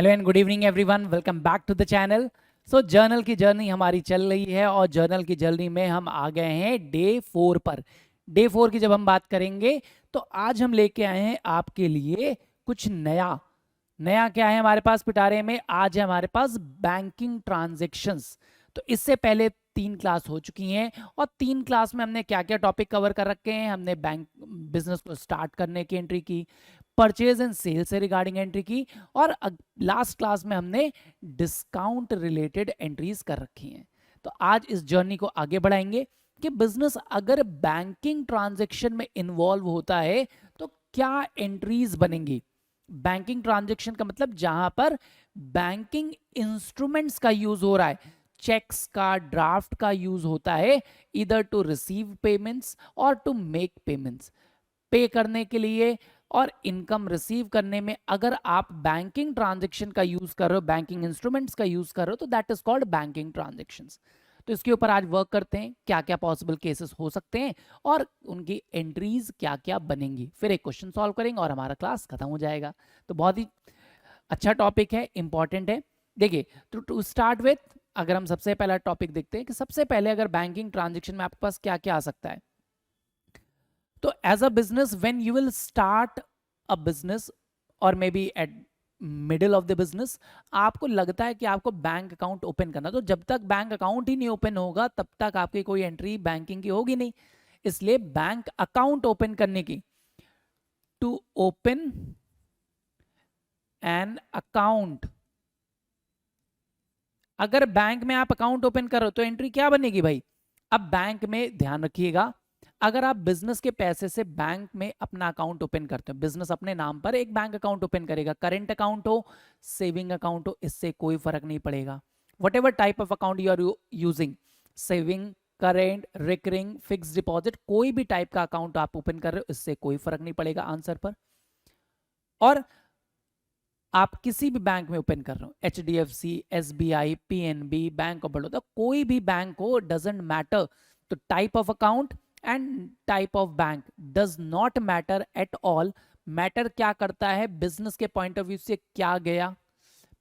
Hello and good evening everyone, welcome back to the channel. So journal की journey हमारी चल रही है और जर्नल की जर्नी में हम आ गए हैं डे 4 पर। डे 4 की जब हम बात करेंगे तो आज हम लेके आए हैं आपके लिए कुछ नया। नया क्या है हमारे पास पिटारे में? आज है हमारे पास बैंकिंग ट्रांजैक्शंस। तो इससे पहले 3 क्लास हो चुकी हैं और 3 क्लास में हमने क्या क्या टॉपिक कवर कर रखे हैं। हमने बैंक बिजनेस को स्टार्ट करने की एंट्री की, परचेज एंड सेल से रिगार्डिंग एंट्री की, और लास्ट क्लास में हमने डिस्काउंट रिलेटेड एंट्रीज कर रखी हैं। तो आज इस जर्नी को आगे बढ़ाएंगे कि बिजनेस अगर बैंकिंग ट्रांजैक्शन में इन्वॉल्व होता है तो क्या एंट्रीज बनेंगी। बैंकिंग ट्रांजैक्शन का मतलब जहां पर बैंकिंग इंस्ट्रूमेंट्स का यूज हो रहा है, चेक्स का, ड्राफ्ट का यूज होता है, इधर टू रिसीव पेमेंट्स और टू मेक पेमेंट्स। पे करने के लिए और इनकम रिसीव करने में अगर आप बैंकिंग ट्रांजैक्शन का यूज कर रहे हो, बैंकिंग इंस्ट्रूमेंट्स का यूज कर रहे हो, तो that is called banking transactions. तो इसके ऊपर आज वर्क करते हैं, क्या क्या पॉसिबल केसेस हो सकते हैं और उनकी एंट्रीज क्या क्या बनेंगी। फिर एक क्वेश्चन सॉल्व करेंगे और हमारा क्लास खत्म हो जाएगा। तो बहुत ही अच्छा टॉपिक है, इंपॉर्टेंट है। देखिए, तो टू स्टार्ट विथ अगर हम सबसे पहला टॉपिक देखते हैं कि सबसे पहले अगर बैंकिंग ट्रांजैक्शन में आपके पास क्या क्या आ सकता है। तो as a business when you will start a business और maybe at middle of the business, आपको लगता है कि आपको बैंक अकाउंट ओपन करना, तो जब तक बैंक अकाउंट ही नहीं ओपन होगा तब तक आपकी कोई एंट्री बैंकिंग की होगी नहीं। इसलिए बैंक अकाउंट ओपन करने की, टू ओपन एन अकाउंट, अगर बैंक में आप अकाउंट ओपन करो तो एंट्री क्या बनेगी भाई। अब बैंक में ध्यान रखिएगा, अगर आप बिजनेस के पैसे से बैंक में अपना अकाउंट ओपन करते हो, बिजनेस अपने नाम पर एक बैंक अकाउंट ओपन करेगा, करेंट अकाउंट हो, सेविंग अकाउंट हो, इससे कोई फर्क नहीं पड़ेगा। Whatever type of account you are using, saving, current, recurring, fix deposit, कोई भी टाइप का अकाउंट आप ओपन कर रहे हो, इससे कोई फर्क नहीं पड़ेगा आंसर पर। और आप किसी भी बैंक में ओपन कर रहे हो, HDFC, SBI, PNB, bank of Baroda, कोई भी बैंक हो, डजेंट मैटर। तो type of account and type of bank does not matter at all. Matter क्या करता है बिजनेस के पॉइंट ऑफ व्यू से, क्या गया,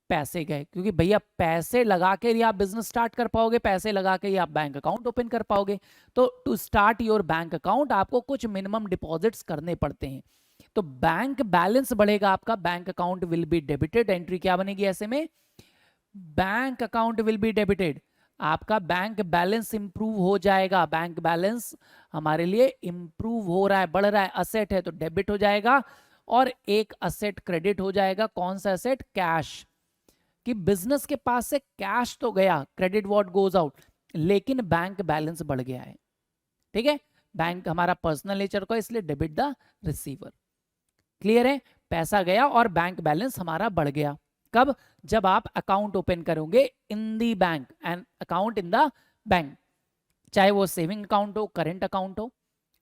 पैसे गए। क्योंकि भैया पैसे लगा के ही आप बिजनेस स्टार्ट कर पाओगे, पैसे लगा के ही आप बैंक अकाउंट ओपन कर पाओगे। तो to start your bank account आपको कुछ मिनिमम डिपॉजिट्स करने पड़ते हैं। तो बैंक बैलेंस बढ़ेगा आपका, bank account will be debited. Entry क्या बनेगी ऐसे में? Bank account will be debited. आपका बैंक बैलेंस इंप्रूव हो जाएगा, बैंक बैलेंस हमारे लिए इंप्रूव हो रहा है, बढ़ रहा है, असेट है तो डेबिट हो जाएगा। और एक असेट क्रेडिट हो जाएगा, कौन सा असेट? कैश। कि बिजनेस के पास से कैश तो गया, क्रेडिट व्हाट गोज आउट, लेकिन बैंक बैलेंस बढ़ गया है। ठीक है, बैंक हमारा पर्सनल नेचर का, इसलिए डेबिट द रिसीवर। क्लियर है? पैसा गया और बैंक बैलेंस हमारा बढ़ गया। कब? जब आप अकाउंट ओपन करोगे in the bank, and account in the bank, चाहे वो सेविंग अकाउंट हो, करेंट अकाउंट हो,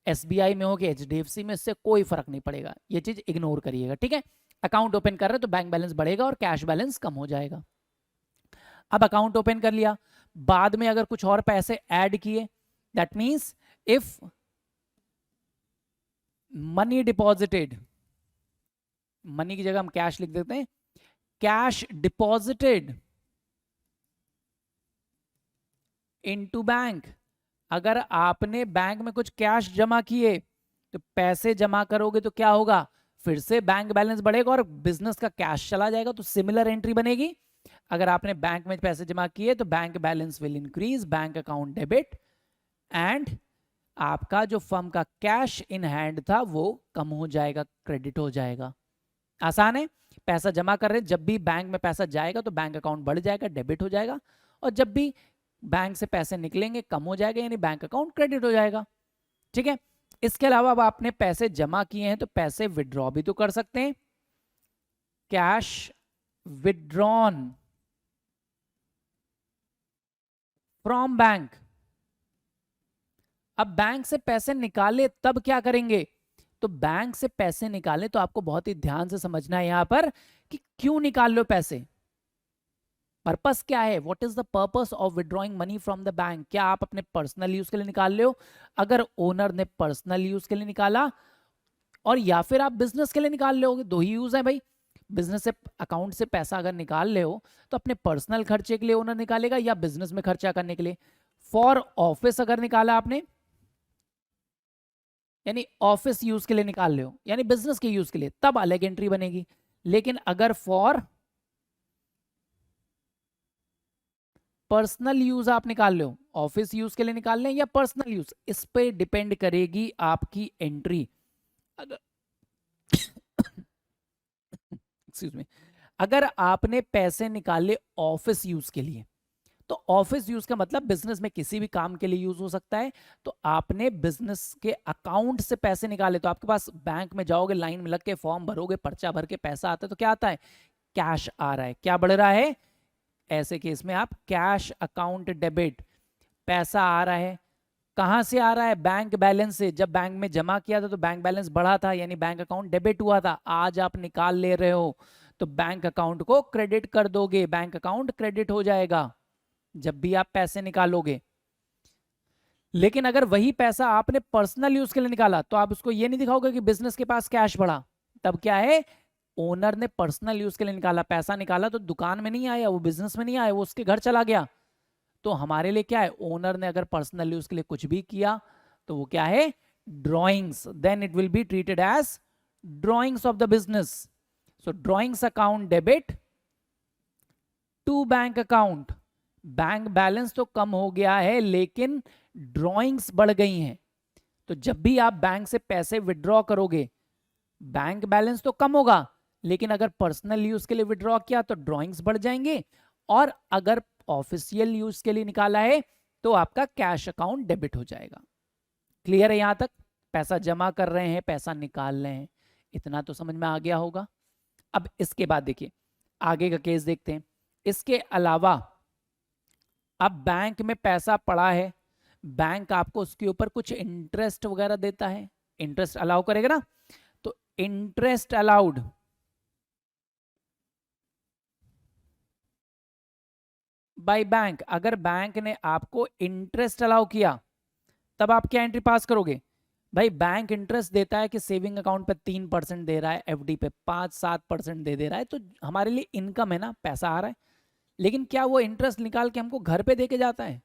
SBI में हो कि HDFC में, इससे कोई फर्क नहीं पड़ेगा, ये चीज इग्नोर करिएगा। ठीक है, अकाउंट ओपन कर रहे हो तो बैंक बैलेंस बढ़ेगा और कैश बैलेंस कम हो जाएगा। अब अकाउंट ओपन कर लिया, बाद में अगर कुछ और पैसे ऐड किए, that means if money deposited, money की जगह हम कैश लिख देते हैं, कैश डिपॉजिटेड इनटू बैंक। अगर आपने बैंक में कुछ कैश जमा किए तो पैसे जमा करोगे तो क्या होगा? फिर से बैंक बैलेंस बढ़ेगा और बिजनेस का कैश चला जाएगा, तो सिमिलर एंट्री बनेगी। अगर आपने बैंक में पैसे जमा किए तो bank balance will increase, bank account debit, and आपका जो फर्म का कैश इन हैंड था वो कम हो जाएगा, क्रेडिट हो जाएगा। आसान है, पैसा जमा कर रहे हैं, जब भी बैंक में पैसा जाएगा तो बैंक अकाउंट बढ़ जाएगा, डेबिट हो जाएगा, और जब भी बैंक से पैसे निकलेंगे कम हो जाएगा, यानी बैंक अकाउंट क्रेडिट हो जाएगा। ठीक है, इसके अलावा अब आपने पैसे जमा किए हैं तो पैसे विड्रॉ भी तो कर सकते हैं, कैश विड्रॉन फ्रॉम बैंक। अब बैंक से पैसे निकाले तब क्या करेंगे? तो बैंक से पैसे निकाले तो आपको बहुत ही ध्यान से समझना है यहां पर कि क्यों निकाल लो पैसे, पर्पस क्या है, what is the purpose of withdrawing money from the bank. क्या आप अपने पर्सनल यूज के लिए निकाल रहे हो? अगर ओनर ने पर्सनल यूज के लिए निकाला, और या फिर आप बिजनेस के लिए निकाल रहे हो, दो ही यूज है भाई। बिजनेस से अकाउंट से पैसा अगर निकाल ले हो तो अपने पर्सनल खर्चे के लिए ओनर निकालेगा या बिजनेस में खर्चा करने के लिए। फॉर ऑफिस अगर निकाला आपने यानी ऑफिस यूज के लिए निकाल ले हो यानी बिजनेस के यूज के लिए, तब अलग एंट्री बनेगी। लेकिन अगर फॉर पर्सनल यूज आप निकाल लो, ऑफिस यूज के लिए निकाल लें या पर्सनल यूज, इस पे डिपेंड करेगी आपकी एंट्री। अगर एक्सक्यूज मी, अगर आपने पैसे निकाले ऑफिस यूज के लिए, तो ऑफिस यूज का मतलब बिजनेस में किसी भी काम के लिए यूज हो सकता है। तो आपने बिजनेस के अकाउंट से पैसे निकाले, तो आपके पास बैंक में जाओगे, लाइन में लग के फॉर्म भरोगे, पर्चा भर के पैसा आता है, तो क्या आता है? कैश आ रहा है। क्या बढ़ रहा है? ऐसे केस में आप कैश अकाउंट डेबिट, पैसा आ रहा है। कहां से आ रहा है? बैंक बैलेंस से। जब बैंक में जमा किया था तो बैंक बैलेंस बढ़ा था, यानी बैंक अकाउंट डेबिट हुआ था। आज आप निकाल ले रहे हो तो बैंक अकाउंट को क्रेडिट कर दोगे, बैंक अकाउंट क्रेडिट हो जाएगा जब भी आप पैसे निकालोगे। लेकिन अगर वही पैसा आपने पर्सनल यूज के लिए निकाला तो आप उसको ये नहीं दिखाओगे कि बिजनेस के पास कैश बढ़ा। तब क्या है? ओनर ने पर्सनल यूज के लिए निकाला, पैसा निकाला तो दुकान में नहीं आया, वो बिजनेस में नहीं आया, वो उसके घर चला गया। तो हमारे लिए क्या है? ओनर ने अगर पर्सनल यूज के लिए कुछ भी किया तो वो क्या है? Drawings. Then it will be treated as drawings of the business. So drawings account debit to bank account. Bank balance तो कम हो गया है लेकिन ड्रॉइंग्स बढ़ गई हैं। तो जब भी आप बैंक से पैसे विड्रॉ करोगे, बैंक बैलेंस तो कम होगा लेकिन अगर पर्सनल यूज के लिए विड्रॉ किया तो ड्रॉइंग्स बढ़ जाएंगे, और अगर ऑफिशियल यूज के लिए निकाला है तो आपका कैश अकाउंट डेबिट हो जाएगा। क्लियर है यहां तक? पैसा जमा कर रहे हैं, पैसा निकाल रहे हैं, इतना तो समझ में आ गया होगा। अब इसके बाद देखिए आगे का केस देखते हैं। इसके अलावा अब बैंक में पैसा पड़ा है, बैंक आपको उसके ऊपर कुछ इंटरेस्ट वगैरह देता है, इंटरेस्ट अलाउ करेगा ना, तो इंटरेस्ट अलाउड बाय बैंक। अगर बैंक ने आपको इंटरेस्ट अलाउ किया तब आप क्या एंट्री पास करोगे? भाई बैंक इंटरेस्ट देता है कि सेविंग अकाउंट पे 3% दे रहा है, एफडी पे 5-7% दे रहा है, तो हमारे लिए इनकम है ना, पैसा आ रहा है। लेकिन क्या वो इंटरेस्ट निकाल के हमको घर पे दे के जाता है?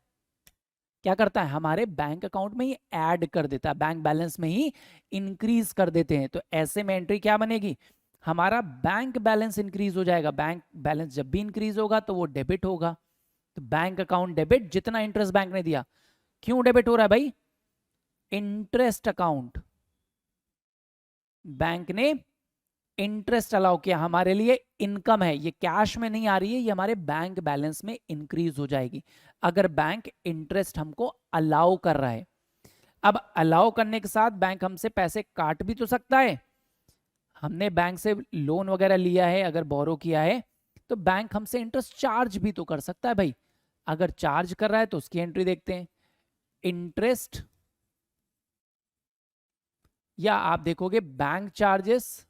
क्या करता है? हमारे बैंक अकाउंट में ही ऐड कर देता है, बैंक बैलेंस में ही इंक्रीज कर देते हैं। तो ऐसे में एंट्री क्या बनेगी? हमारा बैंक बैलेंस इंक्रीज हो जाएगा। बैंक बैलेंस जब भी इंक्रीज होगा तो वो डेबिट होगा। तो बैंक अकाउंट डेबिट, जितना इंटरेस्ट बैंक ने दिया। क्यों डेबिट हो रहा है भाई? इंटरेस्ट अकाउंट, बैंक ने इंटरेस्ट अलाउ किया, हमारे लिए इनकम है, ये कैश में नहीं आ रही है, ये हमारे बैंक बैलेंस में इंक्रीज हो जाएगी अगर बैंक इंटरेस्ट हमको अलाउ कर रहा है। अब अलाउ करने के साथ बैंक हमसे पैसे काट भी तो सकता है। हमने बैंक से लोन वगैरह लिया है, अगर बोरो किया है तो बैंक हमसे इंटरेस्ट चार्ज भी तो कर सकता है भाई। अगर चार्ज कर रहा है तो उसकी एंट्री देखते हैं। इंटरेस्ट, या आप देखोगे बैंक चार्जेस,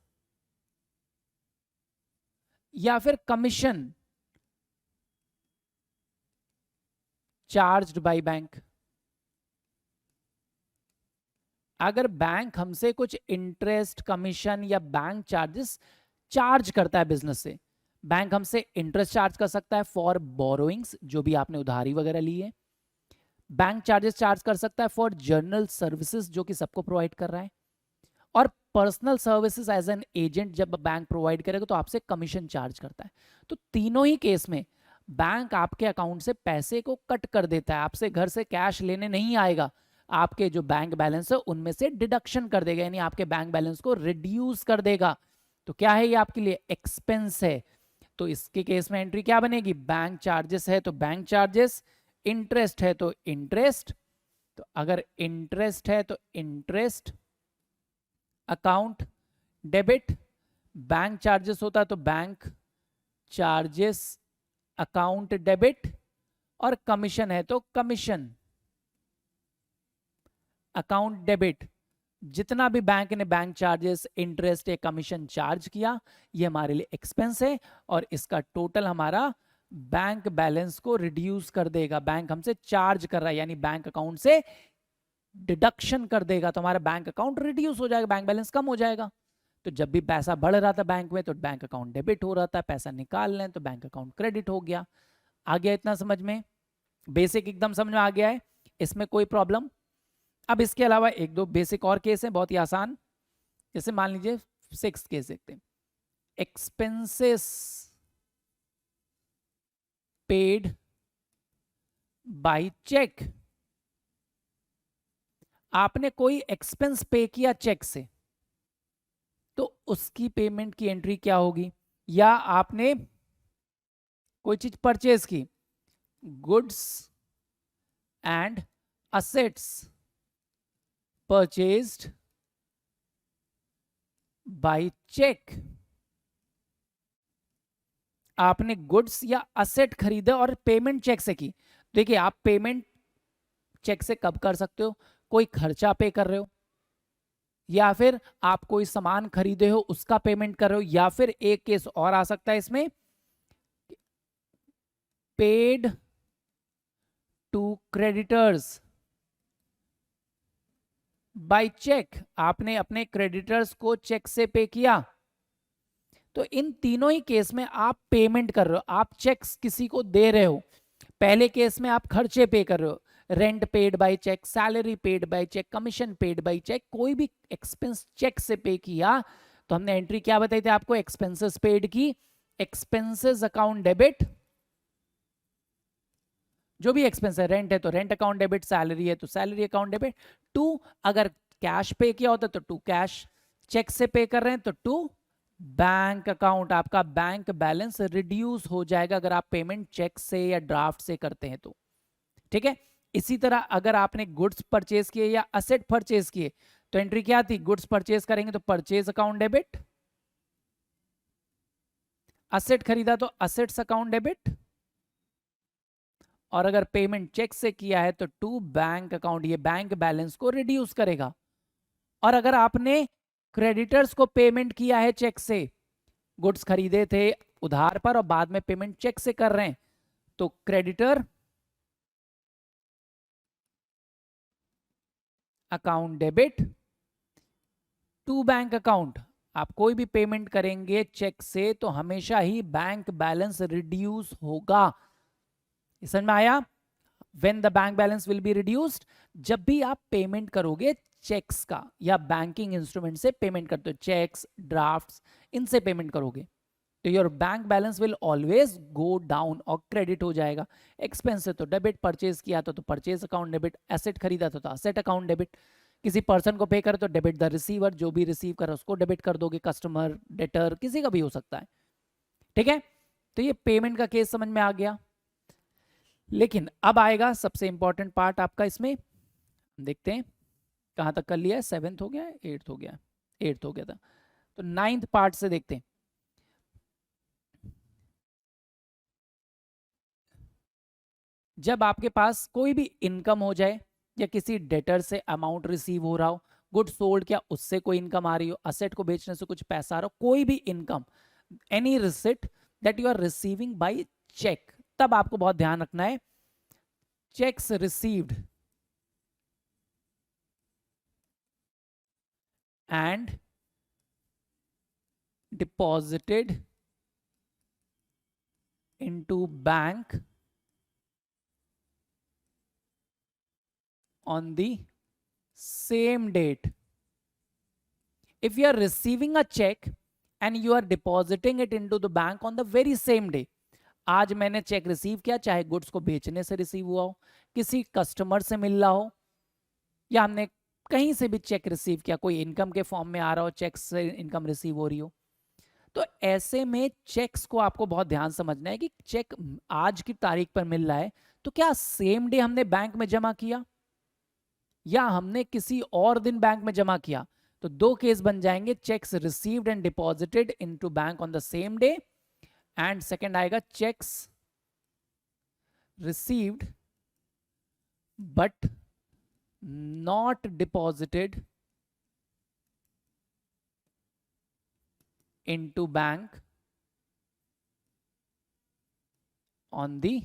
या फिर कमीशन चार्ज्ड बाय बैंक। अगर बैंक हमसे कुछ इंटरेस्ट, कमीशन या बैंक चार्जेस चार्ज करता है बिजनेस से, बैंक हमसे इंटरेस्ट चार्ज कर सकता है फॉर बोरोइंग्स, जो भी आपने उधारी वगैरह ली है। बैंक चार्जेस चार्ज कर सकता है फॉर जनरल सर्विसेज, जो कि सबको प्रोवाइड कर रहा है। और personal services as an agent जब बैंक प्रोवाइड करेगा तो आपसे कमीशन चार्ज करता है। तो तीनों ही केस में बैंक आपके अकाउंट से पैसे को कट कर देता है, आपसे घर से कैश लेने नहीं आएगा, आपके जो बैंक बैलेंस है उनमें से डिडक्शन कर देगा, यानी आपके बैंक बैलेंस को रिड्यूस कर देगा। तो क्या है ये? आपके लिए एक्सपेंस है। तो इसके केस में एंट्री क्या बनेगी? बैंक चार्जेस है तो बैंक चार्जेस, इंटरेस्ट है तो इंटरेस्ट। तो अगर इंटरेस्ट है तो interest account debit, bank charges होता है तो बैंक चार्जेस अकाउंट डेबिट, और कमीशन है तो कमीशन अकाउंट डेबिट। जितना भी बैंक ने बैंक चार्जेस, इंटरेस्ट या कमीशन चार्ज किया, ये हमारे लिए एक्सपेंस है और इसका टोटल हमारा बैंक बैलेंस को रिड्यूस कर देगा। बैंक हमसे चार्ज कर रहा है यानी बैंक अकाउंट से डिडक्शन कर देगा, तो हमारा बैंक अकाउंट रिड्यूस हो जाएगा, बैंक बैलेंस कम हो जाएगा। तो जब भी पैसा बढ़ रहा था बैंक में तो बैंक अकाउंट डेबिट हो रहा था, पैसा निकाल लें तो बैंक अकाउंट क्रेडिट हो गया। आ गया इतना समझ में? बेसिक एकदम समझ में आ गया है, इसमें कोई प्रॉब्लम? अब इसके अलावा एक दो बेसिक और केस हैं बहुत ही आसान, जैसे मान लीजिए 6th केस देखते हैं, एक्सपेंसेस पेड बाय चेक। आपने कोई एक्सपेंस पे किया चेक से, तो उसकी पेमेंट की एंट्री क्या होगी? या आपने कोई चीज परचेज की, goods and assets purchased by cheque. आपने गुड्स या असेट खरीदे और पेमेंट चेक से की। देखिए आप पेमेंट चेक से कब कर सकते हो? कोई खर्चा पे कर रहे हो, या फिर आप कोई सामान खरीदे हो उसका पेमेंट कर रहे हो, या फिर एक केस और आ सकता है इसमें, paid to creditors by cheque. आपने अपने क्रेडिटर्स को चेक से पे किया। तो इन तीनों ही केस में आप पेमेंट कर रहे हो, आप चेक्स किसी को दे रहे हो। पहले केस में आप खर्चे पे कर रहे हो, rent paid by cheque, salary paid by cheque, commission paid by cheque, कोई भी एक्सपेंस चेक से पे किया तो हमने एंट्री क्या बताई थी आपको? एक्सपेंसेस पेड की, एक्सपेंसेस अकाउंट डेबिट, जो भी एक्सपेंस है, रेंट है तो रेंट अकाउंट डेबिट, सैलरी है तो सैलरी अकाउंट डेबिट। टू अगर कैश पे किया होता तो टू कैश, चेक से पे कर रहे हैं तो टू बैंक अकाउंट। आपका बैंक बैलेंस रिड्यूस हो जाएगा अगर आप पेमेंट चेक से या ड्राफ्ट से करते हैं तो, ठीक है। इसी तरह अगर आपने गुड्स परचेज किए या असेट परचेज किए तो एंट्री क्या थी? गुड्स परचेज करेंगे तो परचेज अकाउंट डेबिट, असेट खरीदा तो असेट्स अकाउंट डेबिट, और अगर पेमेंट चेक से किया है तो टू बैंक अकाउंट, ये बैंक बैलेंस को रिड्यूस करेगा। और अगर आपने क्रेडिटर्स को पेमेंट किया है चेक से, गुड्स खरीदे थे उधार पर और बाद में पेमेंट चेक से कर रहे हैं, तो creditor account debit to bank account. आप कोई भी पेमेंट करेंगे चेक से तो हमेशा ही बैंक बैलेंस रिड्यूस होगा। समझ में आया? When the bank balance will be reduced, जब भी आप पेमेंट करोगे चेक्स का या बैंकिंग इंस्ट्रूमेंट से पेमेंट करते हो, चेक्स, ड्राफ्ट्स, इनसे पेमेंट करोगे तो your bank balance will always go down और क्रेडिट हो जाएगा। एक्सपेंस है तो डेबिट, परचेज किया था तो परचेज अकाउंट डेबिट, एसेट खरीदा था तो एसेट अकाउंट डेबिट, किसी पर्सन को पे करे तो डेबिट द रिसीवर, जो भी रिसीव कर उसको डेबिट कर दोगे, कस्टमर, डेटर, किसी का भी हो सकता है, ठीक है। तो ये पेमेंट का केस समझ में आ गया। लेकिन अब आएगा सबसे इंपॉर्टेंट पार्ट आपका इसमें, देखते हैं कहां तक कर लिया है। 7th हो गया, 8th हो गया, 8th हो गया था, तो 9th पार्ट से देखते हैं। जब आपके पास कोई भी इनकम हो जाए या किसी डेटर से अमाउंट रिसीव हो रहा हो, गुड सोल्ड क्या उससे कोई इनकम आ रही हो, असेट को बेचने से कुछ पैसा आ रहा हो, कोई भी income, any receipt that you are receiving by cheque, तब आपको बहुत ध्यान रखना है, checks received and deposited into bank on the same date. If you are receiving a check and you are depositing it into the bank on the very same day, आज मैंने check receive किया, चाहे goods को बेचने से receive हुआ हो, किसी कस्टमर से मिल रहा हो, या हमने कहीं से भी चेक रिसीव किया, कोई इनकम के फॉर्म में आ रहा हो, चेक से इनकम रिसीव हो रही हो, तो ऐसे में चेक्स को आपको बहुत ध्यान समझना है कि चेक आज की तारीख पर मिल रहा है तो क्या सेम डे हमने बैंक में जमा किया या हमने किसी और दिन बैंक में जमा किया। तो दो केस बन जाएंगे, cheques received and deposited into bank on the same day, and second आएगा cheques received but not deposited into bank on the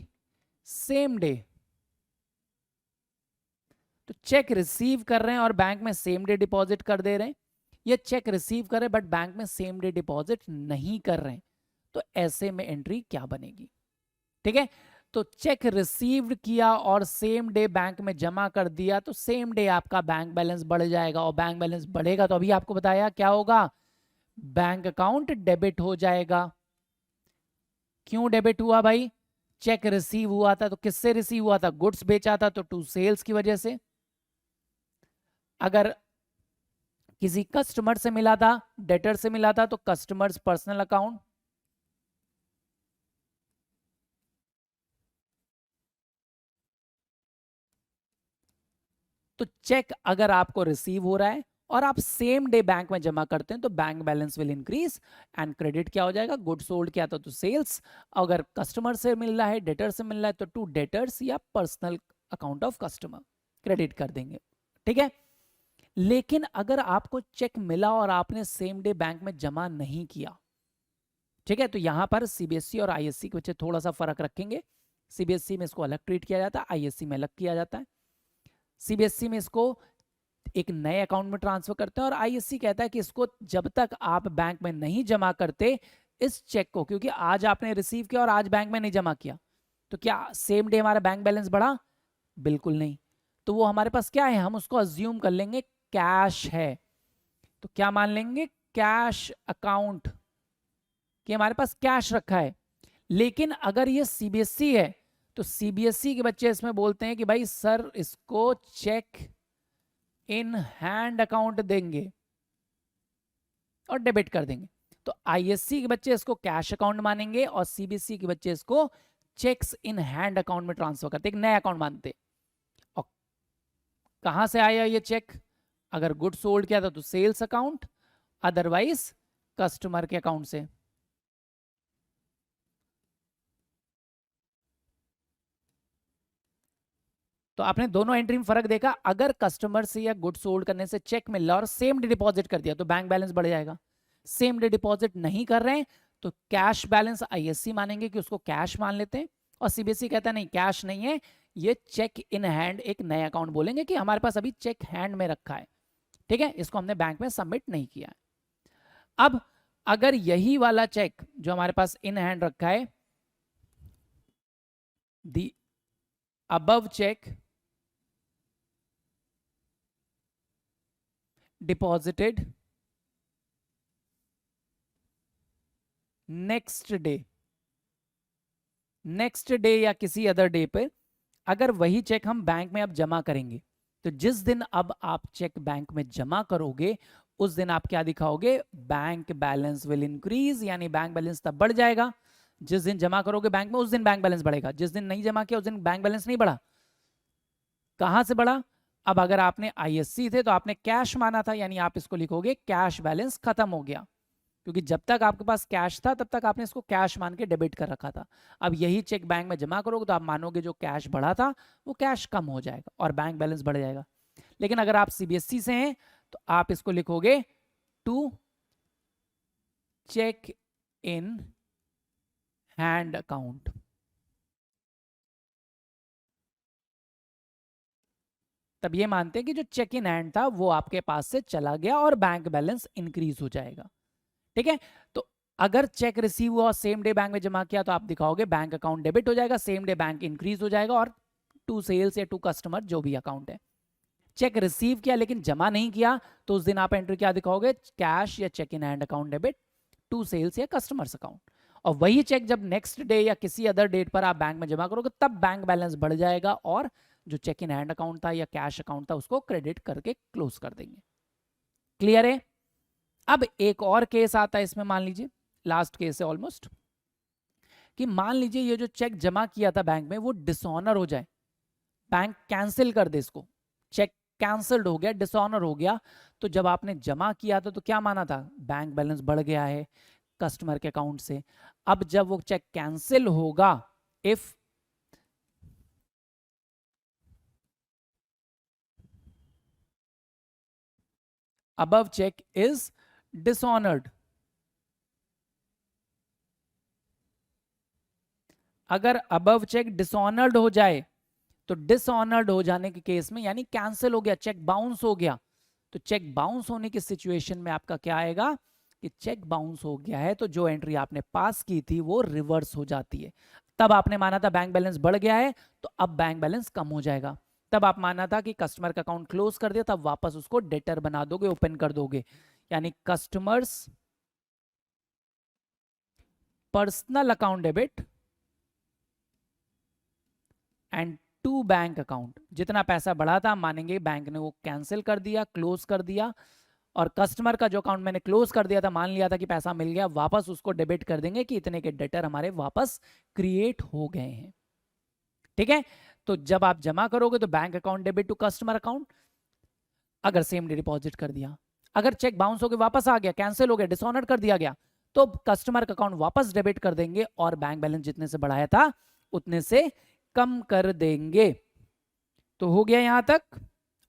same day. तो चेक रिसीव कर रहे हैं और बैंक में सेम डे डिपॉजिट कर दे रहे हैं, ये चेक रिसीव कर रहे बट बैंक में सेम डे डिपॉजिट नहीं कर रहे हैं, तो ऐसे में एंट्री क्या बनेगी? ठीक है, तो चेक रिसीव्ड किया और सेम डे बैंक में जमा कर दिया, तो सेम डे आपका बैंक बैलेंस बढ़ जाएगा, और बैंक बैलेंस बढ़ेगा तो अभी आपको बताया क्या होगा, बैंक अकाउंट डेबिट हो जाएगा। क्यों डेबिट हुआ भाई? चेक रिसीव हुआ था, तो किससे रिसीव हुआ था? गुड्स बेचा था, तो टू सेल्स की वजह से। अगर किसी कस्टमर से मिला था, डेटर से मिला था, तो कस्टमर्स पर्सनल अकाउंट। तो चेक अगर आपको रिसीव हो रहा है और आप सेम डे बैंक में जमा करते हैं, तो bank balance will increase and credit क्या हो जाएगा? गुड सोल्ड किया था तो सेल्स, अगर कस्टमर से मिल रहा है, डेटर से मिल रहा है, तो टू डेटर्स या personal account of customer credit कर देंगे। ठीक है, लेकिन अगर आपको चेक मिला और आपने सेम डे बैंक में जमा नहीं किया, ठीक है, तो यहां पर सीबीएसई और आईएससी के बच्चे थोड़ा सा फर्क रखेंगे। सीबीएसई में इसको अलग ट्रीट किया जाता है, आईएससी में अलग किया जाता है। सीबीएसई में इसको एक नए अकाउंट में ट्रांसफर करते हैं, और आईएससी कहता है कि इसको जब तक आप बैंक में नहीं जमा करते इस चेक को, क्योंकि आज आपने रिसीव किया और आज बैंक में नहीं जमा किया, तो क्या सेम डे हमारा बैंक बैलेंस बढ़ा? बिल्कुल नहीं। तो वो हमारे पास क्या है, हम उसको अज्यूम कर लेंगे कैश है। तो क्या मान लेंगे? कैश अकाउंट, कि हमारे पास कैश रखा है। लेकिन अगर ये सीबीएसई है, तो सीबीएसई के बच्चे इसमें बोलते हैं कि भाई सर इसको चेक इन हैंड अकाउंट देंगे और डेबिट कर देंगे। तो आईएससी के बच्चे इसको कैश अकाउंट मानेंगे और सीबीएसई के बच्चे इसको चेक्स इन हैंड अकाउंट में ट्रांसफर करते, एक नया अकाउंट मानते। और कहां से आया ये चेक? अगर गुड सोल्ड किया था तो सेल्स अकाउंट, अदरवाइज कस्टमर के अकाउंट से। तो आपने दोनों एंट्री में फर्क देखा। अगर कस्टमर से या गुड सोल्ड करने से चेक मिल रहा और सेम डे डिपॉजिट कर दिया, तो बैंक बैलेंस बढ़ जाएगा। सेम डे डिपॉजिट नहीं कर रहे हैं, तो कैश बैलेंस आईएससी मानेंगे कि उसको कैश मान लेते हैं, और सीबीएसई कहता है नहीं कैश नहीं है, ये चेक इन हैंड एक नया अकाउंट बोलेंगे कि हमारे पास अभी चेक हैंड में रखा है। ठीक है, इसको हमने बैंक में सबमिट नहीं किया है। अब अगर यही वाला चेक जो हमारे पास इन हैंड रखा है, the above check deposited next day या किसी अदर डे पे, अगर वही चेक हम बैंक में अब जमा करेंगे, तो जिस दिन अब आप चेक बैंक में जमा करोगे उस दिन आप क्या दिखाओगे? बैंक बैलेंस विल इंक्रीज, यानी बैंक बैलेंस तब बढ़ जाएगा। जिस दिन जमा करोगे बैंक में उस दिन बैंक बैलेंस बढ़ेगा, जिस दिन नहीं जमा किया उस दिन बैंक बैलेंस नहीं बढ़ा। कहां से बढ़ा? अब अगर आपने आईएससी थे तो आपने कैश माना था, यानी आप इसको लिखोगे कैश बैलेंस खत्म हो गया, क्योंकि जब तक आपके पास कैश था तब तक आपने इसको कैश मान के डेबिट कर रखा था। अब यही चेक बैंक में जमा करोगे तो आप मानोगे जो कैश बढ़ा था वो कैश कम हो जाएगा और बैंक बैलेंस बढ़ जाएगा। लेकिन अगर आप सीबीएसई से हैं तो आप इसको लिखोगे to cheque in hand account. तब ये मानते हैं कि जो चेक इन हैंड था वो आपके पास से चला गया और बैंक बैलेंस इंक्रीज हो जाएगा। ठीक है, तो अगर चेक रिसीव हुआ सेम डे बैंक में जमा किया तो आप दिखाओगे बैंक अकाउंट डेबिट हो जाएगा, सेम डे बैंक इंक्रीज हो जाएगा, और टू सेल्स या टू कस्टमर जो भी अकाउंट है। चेक रिसीव किया लेकिन जमा नहीं किया तो उस दिन आप एंट्री क्या दिखाओगे? कैश या cheque in hand account debit to sales या कस्टमर्स अकाउंट। और वही चेक जब नेक्स्ट डे या किसी अदर डेट पर आप बैंक में जमा करोगे तब बैंक बैलेंस बढ़ जाएगा और जो चेक इन हैंड अकाउंट था या कैश अकाउंट था उसको क्रेडिट करके क्लोज कर देंगे। क्लियर है? अब एक और केस आता है इसमें, मान लीजिए लास्ट केस है ऑलमोस्ट, कि मान लीजिए ये जो चेक जमा किया था बैंक में वो डिसऑनर हो जाए, बैंक कैंसिल कर दे इसको, चेक कैंसल्ड हो गया, डिसऑनर हो गया। तो जब आपने जमा किया था तो क्या माना था? बैंक बैलेंस बढ़ गया है कस्टमर के अकाउंट से। अब जब वो चेक कैंसिल होगा, if above check is dishonored, अगर अबव चेक डिसऑनर्ड हो जाए तो डिसऑनर्ड हो जाने के केस में, यानी कैंसिल हो गया, चेक बाउंस हो गया, तो चेक बाउंस होने की सिचुएशन में आपका क्या आएगा कि चेक बाउंस हो गया है, तो जो एंट्री आपने पास की थी वो रिवर्स हो जाती है। तब आपने माना था बैंक बैलेंस बढ़ गया है, तो अब बैंक बैलेंस कम हो जाएगा। तब आप माना था कि कस्टमर का अकाउंट क्लोज कर दिया, तब वापस उसको डेटर बना दोगे, ओपन कर दोगे। यानी customers personal account debit and to bank account, जितना पैसा बढ़ा था मानेंगे बैंक ने वो कैंसिल कर दिया, क्लोज कर दिया, और कस्टमर का जो अकाउंट मैंने क्लोज कर दिया था, मान लिया था कि पैसा मिल गया, वापस उसको डेबिट कर देंगे कि इतने के डेटर हमारे वापस क्रिएट हो गए हैं। ठीक है, तो जब आप जमा करोगे तो bank account debit to customer account, अगर सेम डे डिपॉजिट कर दिया, अगर चेक बाउंस होकर वापस आ गया, कैंसिल हो गया, डिसऑनर कर दिया गया, तो कस्टमर का अकाउंट वापस डेबिट कर देंगे और बैंक बैलेंस जितने से बढ़ाया था उतने से कम कर देंगे। तो हो गया यहां तक,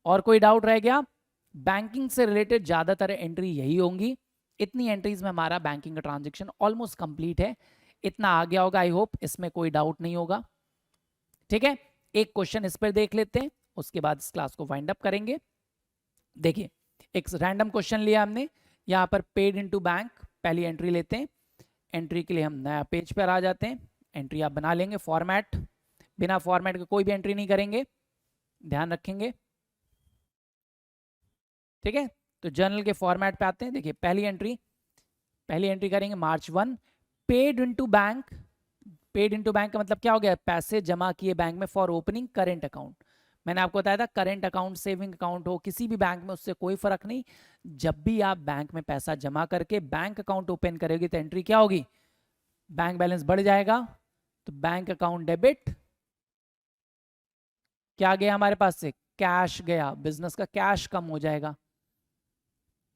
और कोई डाउट रह गया? बैंकिंग से रिलेटेड ज्यादातर एंट्री यही होंगी। इतनी एंट्रीज में हमारा बैंकिंग का ट्रांजेक्शन ऑलमोस्ट कंप्लीट है। इतना आ गया होगा, आई होप इसमें कोई डाउट नहीं होगा। ठीक है, एक क्वेश्चन इस पर देख लेते हैं, उसके बाद इस क्लास को वाइंड अप करेंगे। देखिए, एक रैंडम क्वेश्चन लिया हमने, यहां पर पेड इनटू बैंक, पहली एंट्री लेते हैं। एंट्री के लिए हम नया पेज पर आ जाते हैं, एंट्री आप बना लेंगे, फॉर्मेट, बिना फॉर्मेट के कोई भी एंट्री नहीं करेंगे, ध्यान रखेंगे। ठीक है, तो जर्नल के फॉर्मेट पे आते हैं। देखिए, पहली एंट्री करेंगे मार्च 1, paid into bank. Paid into bank का मतलब क्या हो गया? पैसे जमा किए बैंक में फॉर ओपनिंग करेंट अकाउंट। मैंने आपको बताया था करेंट अकाउंट, सेविंग अकाउंट हो किसी भी बैंक में, उससे कोई फर्क नहीं। जब भी आप बैंक में पैसा जमा करके बैंक अकाउंट ओपन करेगी तो एंट्री क्या होगी? बैंक बैलेंस बढ़ जाएगा, तो बैंक अकाउंट डेबिट, क्या गया हमारे पास से? कैश गया, बिजनेस का कैश कम हो जाएगा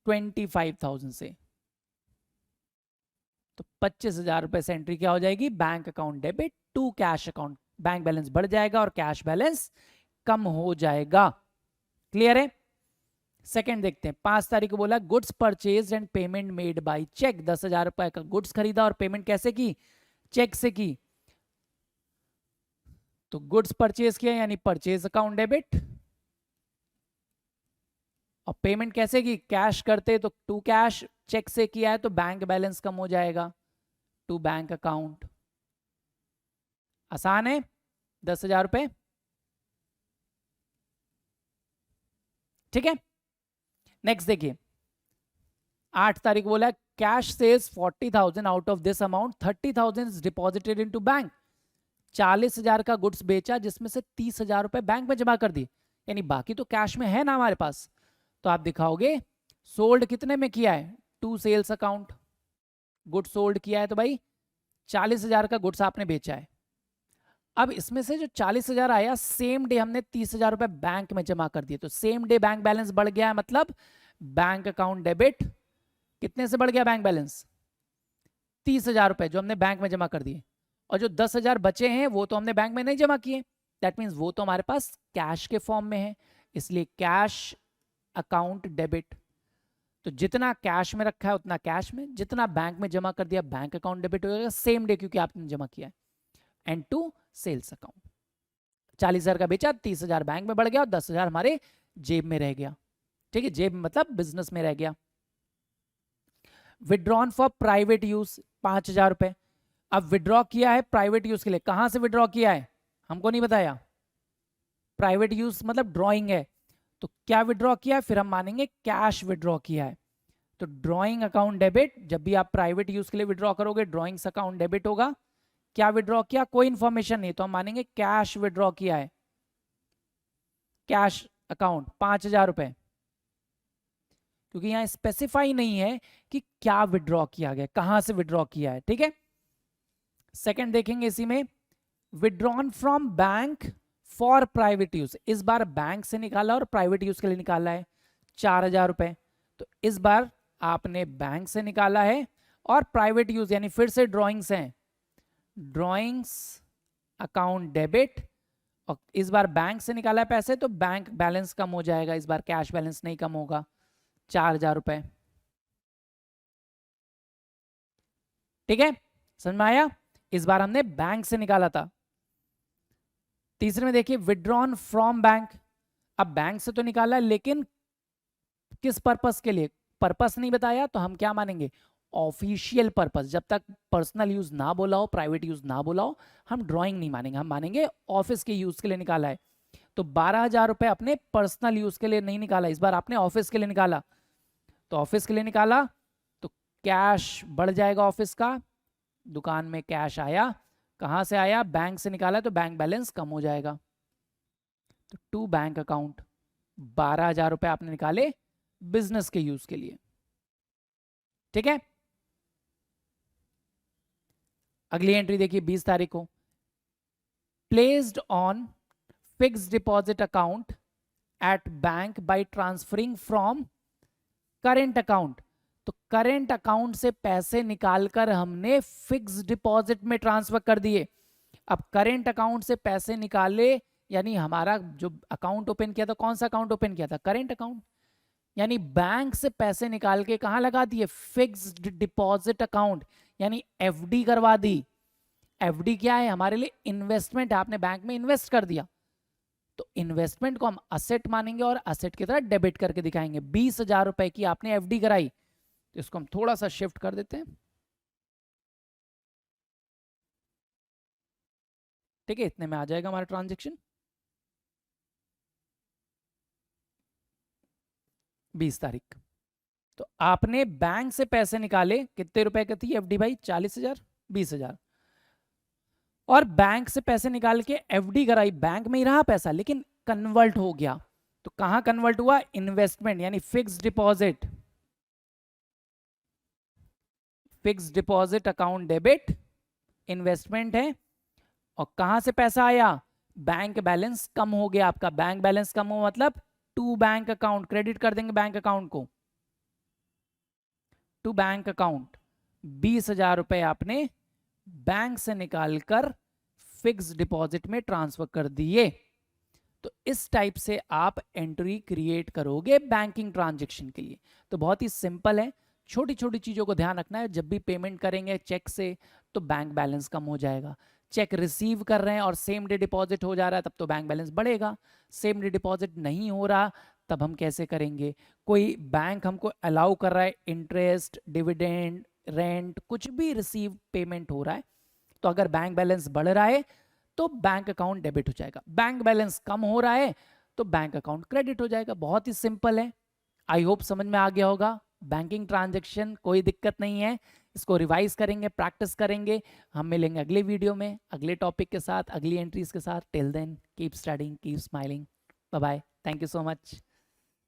25,000 से, तो 25,000 रुपए से एंट्री क्या हो जाएगी? Bank account debit to cash account. Bank balance बढ़ जाएगा और कैश बैलेंस कम हो जाएगा। क्लियर है? सेकंड देखते हैं, 5 तारीख को बोला goods purchase and payment made by cheque. 10,000 रुपए का गुड्स खरीदा और पेमेंट कैसे की? चेक से की। तो गुड्स परचेज किया यानी परचेज अकाउंट डेबिट, और पेमेंट कैसे की? कैश करते तो टू कैश, चेक से किया है तो बैंक बैलेंस कम हो जाएगा टू बैंक अकाउंट। आसान है, 10,000 रुपए। ठीक है, नेक्स्ट देखिए, 8 तारीख बोला cash sales 40,000, out of this amount 30,000 is deposited into bank. 40,000 का गुड्स बेचा, जिसमें से 30,000 रुपए बैंक में जमा कर दिए, यानी बाकी तो कैश में है ना हमारे पास। तो आप दिखाओगे सोल्ड कितने में किया है? To sales account, goods sold किया है तो भाई 40,000 का गुड्स आपने बेचा है। अब इसमें से जो 40,000 आया, सेम डे हमने 30,000 रुपए बैंक में जमा कर दिए, तो सेम डे बैंक बैलेंस बढ़ गया है, मतलब बैंक अकाउंट डेबिट कितने से बढ़ गया बैंक बैलेंस? 30,000 रुपए जो हमने बैंक में जमा कर दिए, और जो 10,000 बचे हैं वो तो हमने बैंक में नहीं जमा किए, दैट मीन्स वो तो हमारे पास कैश के फॉर्म में है, इसलिए कैश अकाउंट डेबिट। तो जितना कैश में रखा है उतना कैश में, जितना बैंक में जमा कर दिया बैंक अकाउंट डेबिट हो जाएगा सेम डे, क्योंकि आपने जमा किया है। एंड टू सेल्स अकाउंट, 40,000 का बेचा, 30,000 बैंक में बढ़ गया और 10,000 हमारे जेब में रह गया। ठीक है, जेब मतलब बिजनेस में रह गया। विड्रॉन फॉर प्राइवेट यूज 5,000 रुपए। अब विड्रॉ किया है प्राइवेट यूज के लिए, कहां से विड्रॉ किया है हमको नहीं बताया। प्राइवेट यूज मतलब ड्रॉइंग है, तो क्या विड्रॉ किया है? फिर हम मानेंगे कैश विड्रॉ किया है। तो ड्रॉइंग अकाउंट डेबिट, जब भी आप प्राइवेट यूज के लिए विड्रॉ करोगे ड्रॉइंग्स अकाउंट डेबिट होगा। क्या विड्रॉ किया? कोई इंफॉर्मेशन नहीं, तो हम मानेंगे कैश विड्रॉ किया है, कैश अकाउंट 5,000 रुपए, क्योंकि यहां स्पेसिफाई नहीं है कि क्या विड्रॉ किया गया, कहां से विड्रॉ किया है। ठीक है, सेकंड देखेंगे इसी में, withdrawn from bank for private use. इस बार बैंक से निकाला और प्राइवेट यूज के लिए निकाला है 4,000 रुपए, तो इस बार आपने बैंक से निकाला है और प्राइवेट यूज यानी फिर से ड्रॉइंग्स हैं, ड्रॉइंग्स अकाउंट डेबिट, और इस बार बैंक से निकाला है पैसे तो बैंक बैलेंस कम हो जाएगा, इस बार कैश बैलेंस नहीं कम होगा, 4,000 रुपए। ठीक है, समझ में आया? इस बार हमने बैंक से निकाला था। तीसरे में देखिए विड्रॉन फ्रॉम बैंक, अब बैंक से तो निकाला है लेकिन किस पर्पस के लिए, पर्पस नहीं बताया तो हम क्या मानेंगे, ऑफिशियल पर्पस। जब तक पर्सनल यूज ना बोला हो, प्राइवेट यूज ना बोला हो, हम ड्राइंग नहीं मानेंगे, हम मानेंगे ऑफिस के यूज के लिए निकाला है। तो 12,000 रुपए अपने पर्सनल यूज के लिए नहीं निकाला, इस बार आपने ऑफिस के लिए निकाला। तो ऑफिस के लिए निकाला तो कैश बढ़ जाएगा ऑफिस का, दुकान में कैश आया, कहां से आया, बैंक से निकाला, तो बैंक बैलेंस कम हो जाएगा। तो टू बैंक अकाउंट, 12,000 रुपए आपने निकाले बिजनेस के यूज के लिए, ठीक है। अगली एंट्री देखिए 20 तारीख को, placed on fixed deposit account at bank by transferring from current account. तो करेंट अकाउंट से पैसे निकालकर हमने फिक्स डिपॉजिट में ट्रांसफर कर दिए। अब करेंट अकाउंट से पैसे निकाले, यानी हमारा जो अकाउंट ओपन किया था, कौन सा अकाउंट ओपन किया था, करेंट अकाउंट, यानी बैंक से पैसे निकाल के कहां लगा दिए, फिक्स्ड डिपॉजिट अकाउंट, यानी एफडी करवा दी। एफडी क्या है, हमारे लिए इन्वेस्टमेंट है, आपने बैंक में इन्वेस्ट कर दिया, तो इन्वेस्टमेंट को हम असेट मानेंगे और असेट की तरह डेबिट करके दिखाएंगे। 20,000 रुपए की आपने एफडी कराई, तो इसको हम थोड़ा सा शिफ्ट कर देते हैं, ठीक है, इतने में आ जाएगा हमारा ट्रांजेक्शन। 20 तारीख, तो आपने बैंक से पैसे निकाले, कितने रुपए की थी एफडी भाई, 40,000, 20,000, और बैंक से पैसे निकाल के एफडी कराई, बैंक में ही रहा पैसा लेकिन कन्वर्ट हो गया। तो कहां कन्वर्ट हुआ, इन्वेस्टमेंट, यानी fixed deposit, fixed deposit account debit, investment है, और कहां से पैसा आया, बैंक बैलेंस कम हो गया आपका। बैंक बैलेंस कम हो मतलब टू बैंक अकाउंट, क्रेडिट कर देंगे बैंक अकाउंट को, टू बैंक अकाउंट। 20,000 रुपए आपने बैंक से निकालकर फिक्स डिपॉजिट में ट्रांसफर कर दिए। तो इस टाइप से आप एंट्री क्रिएट करोगे बैंकिंग ट्रांजैक्शन के लिए। तो बहुत ही सिंपल है, छोटी छोटी चीजों को ध्यान रखना है। जब भी पेमेंट करेंगे चेक से तो बैंक बैलेंस कम हो जाएगा, चेक रिसीव कर रहे हैं और सेम डे डिपॉजिट हो जा रहा है तब तो बैंक बैलेंस बढ़ेगा, सेम डे डिपॉजिट नहीं हो रहा तब हम कैसे करेंगे। कोई बैंक हमको अलाउ कर रहा है इंटरेस्ट, डिविडेंड, रेंट, कुछ भी रिसीव पेमेंट हो रहा है, तो अगर बैंक बैलेंस बढ़ रहा है तो बैंक अकाउंट डेबिट हो जाएगा, बैंक बैलेंस कम हो रहा है तो बैंक अकाउंट क्रेडिट हो जाएगा। बहुत ही सिंपल है, आई होप समझ में आ गया होगा। बैंकिंग ट्रांजैक्शन कोई दिक्कत नहीं है, इसको रिवाइज करेंगे, प्रैक्टिस करेंगे। हम मिलेंगे अगले वीडियो में अगले टॉपिक के साथ, अगली एंट्रीज के साथ। Till then keep studying, keep smiling, bye bye, thank you so much.